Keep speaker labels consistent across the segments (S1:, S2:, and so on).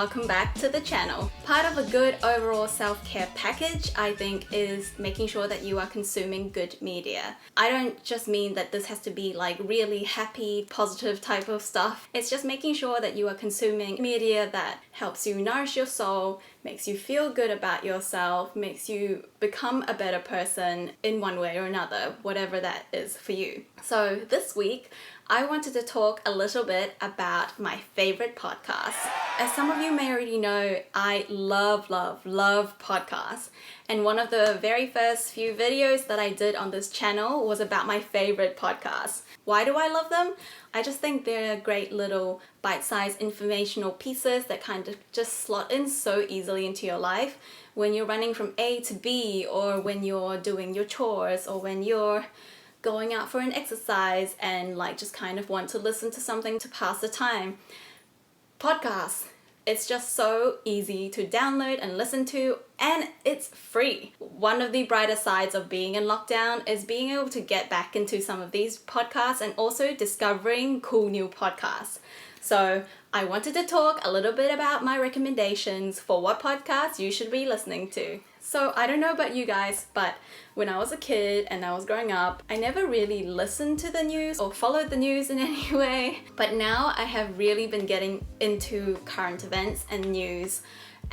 S1: welcome back to the channel. Part of a good overall self-care package, I think, is making sure that you are consuming good media. I don't just mean that this has to be like really happy, positive type of stuff. It's just making sure that you are consuming media that helps you nourish your soul, makes you feel good about yourself, makes you become a better person in one way or another, whatever that is for you. So this week, I wanted to talk a little bit about my favorite podcasts. As some of you may already know, I love podcasts. And one of the very first few videos that I did on this channel was about my favorite podcasts. Why do I love them? I just think they're great little bite-sized informational pieces that kind of just slot in so easily into your life when you're running from A to B, or when you're doing your chores, or when you're going out for an exercise and like just kind of want to listen to something to pass the time. Podcasts. It's just so easy to download and listen to, and it's free. One of the brighter sides of being in lockdown is being able to get back into some of these podcasts and also discovering cool new podcasts. So I wanted to talk a little bit about my recommendations for what podcasts you should be listening to. So I don't know about you guys, but when I was a kid and I was growing up, I never really listened to the news or followed the news in any way. But now I have really been getting into current events and news.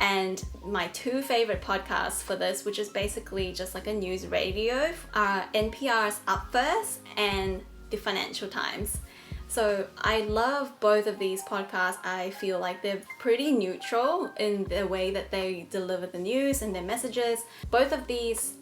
S1: And my two favorite podcasts for this, which is basically just like a news radio, are NPR's Up First and the Financial Times. So I love both of these podcasts. I feel like they're pretty neutral in the way that they deliver the news and their messages. Both of these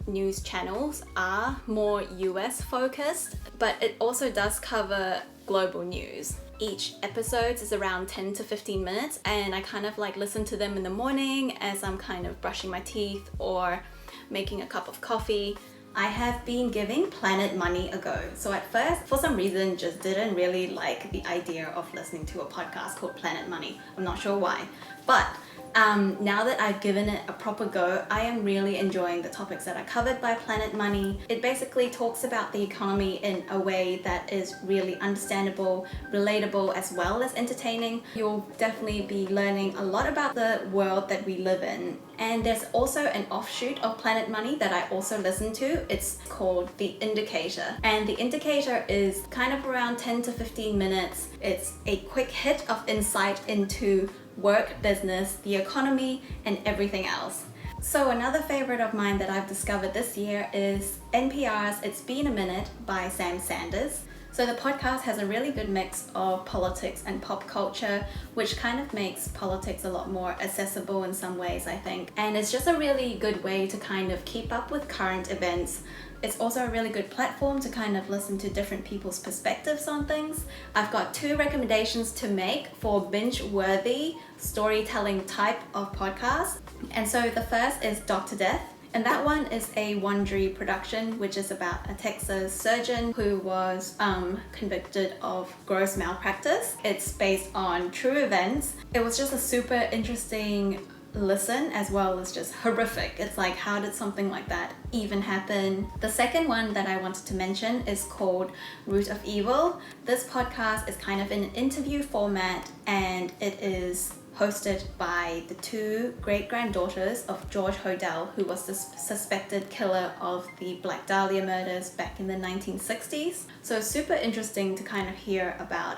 S1: news channels are more US focused, but it also does cover global news. Each episode is around 10 to 15 minutes, and I kind of like listen to them in the morning as I'm kind of brushing my teeth or making a cup of coffee. I have been giving Planet Money a go. So at first, for some reason, just didn't really like the idea of listening to a podcast called Planet Money. I'm not sure why. But now that I've given it a proper go, I am really enjoying the topics that are covered by Planet Money. It basically talks about the economy in a way that is really understandable, relatable, as well as entertaining. You'll definitely be learning a lot about the world that we live in. And there's also an offshoot of Planet Money that I also listen to. It's called The Indicator. And The Indicator is kind of around 10 to 15 minutes. It's a quick hit of insight into work, business, the economy, and everything else. So another favorite of mine that I've discovered this year is NPR's It's Been a Minute by Sam Sanders. So the podcast has a really good mix of politics and pop culture, which kind of makes politics a lot more accessible in some ways, I think. And it's just a really good way to kind of keep up with current events. It's also a really good platform to kind of listen to different people's perspectives on things. I've got two recommendations to make for binge-worthy storytelling type of podcasts. And so the first is Dr. Death. And that one is a Wondery production, which is about a Texas surgeon who was convicted of gross malpractice. It's based on true events. It was just a super interesting listen, as well as just horrific. It's like, how did something like that even happen? The second one that I wanted to mention is called Root of Evil. This podcast is kind of in an interview format, and it is hosted by the two great-granddaughters of George Hodel, who was the suspected killer of the Black Dahlia murders back in the 1960s. So super interesting to kind of hear about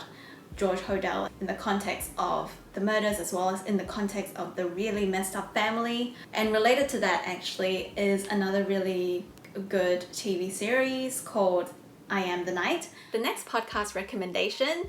S1: George Hodel in the context of the murders, as well as in the context of the really messed up family. And related to that actually is another really good TV series called I Am the Night. The next podcast recommendation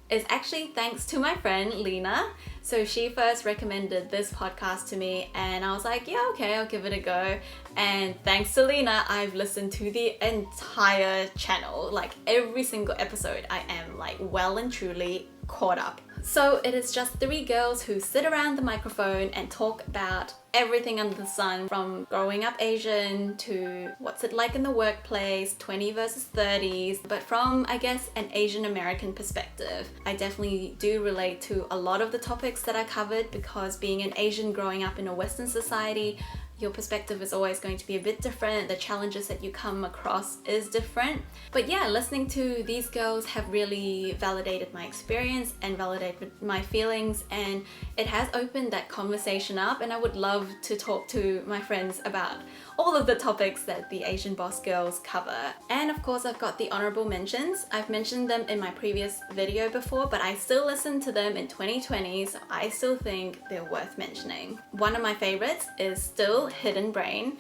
S1: is actually thanks to my friend Lena. So she first recommended this podcast to me, and I was like, yeah, okay, I'll give it a go. And thanks to Lena, I've listened to the entire channel, like every single episode. I am like well and truly caught up. So it is just three girls who sit around the microphone and talk about everything under the sun, from growing up Asian to what's it like in the workplace, 20 versus 30s, but from, I guess, an Asian American perspective. I definitely do relate to a lot of the topics that I covered, because being an Asian growing up in a Western society, your perspective is always going to be a bit different. The challenges that you come across is different. But yeah, listening to these girls have really validated my experience and validated my feelings, and it has opened that conversation up, and I would love to talk to my friends about all of the topics that the Asian Boss girls cover. And of course, I've got the honorable mentions. I've mentioned them in my previous video before, but I still listen to them in 2020, so I still think they're worth mentioning. One of my favorites is still Hidden Brain.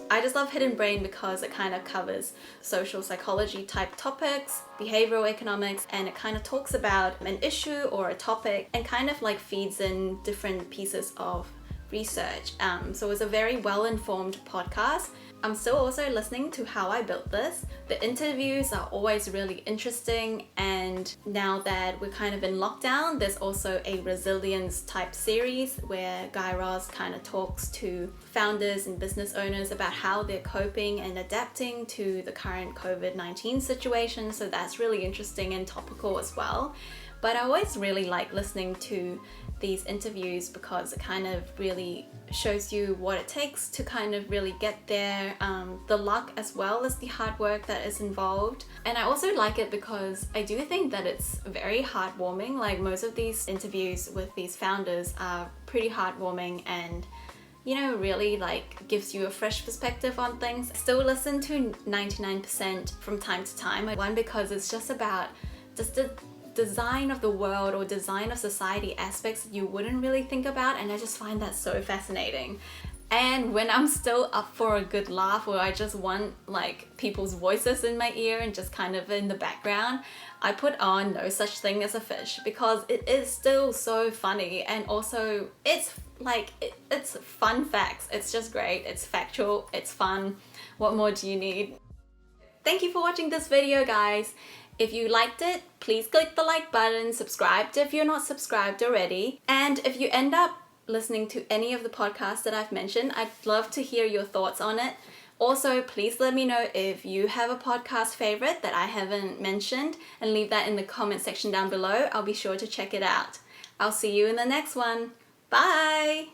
S1: I just love Hidden Brain because it kind of covers social psychology type topics, behavioral economics, and it kind of talks about an issue or a topic and kind of like feeds in different pieces of research. So it's a very well-informed podcast. I'm still also listening to How I Built This. The interviews are always really interesting, and now that we're kind of in lockdown, there's also a resilience type series where Guy Raz kind of talks to founders and business owners about how they're coping and adapting to the current COVID-19 situation. So that's really interesting and topical as well. But I always really like listening to these interviews because it kind of really shows you what it takes to kind of really get there, the luck as well as the hard work that is involved. And I also like it because I do think that it's very heartwarming. Like most of these interviews with these founders are pretty heartwarming and, you know, really like gives you a fresh perspective on things. I still listen to 99% from time to time. One, because it's just about just the design of the world or design of society aspects you wouldn't really think about, and I just find that so fascinating. And when I'm still up for a good laugh, or I just want like people's voices in my ear and just kind of in the background, I put on No Such Thing as a Fish because it is still so funny, and also it's like it's fun facts. It's just great. It's factual, it's fun. What more do you need? Thank you for watching this video, guys. If you liked it, please click the like button, subscribe if you're not subscribed already. And if you end up listening to any of the podcasts that I've mentioned, I'd love to hear your thoughts on it. Also, please let me know if you have a podcast favorite that I haven't mentioned, and leave that in the comment section down below. I'll be sure to check it out. I'll see you in the next one. Bye!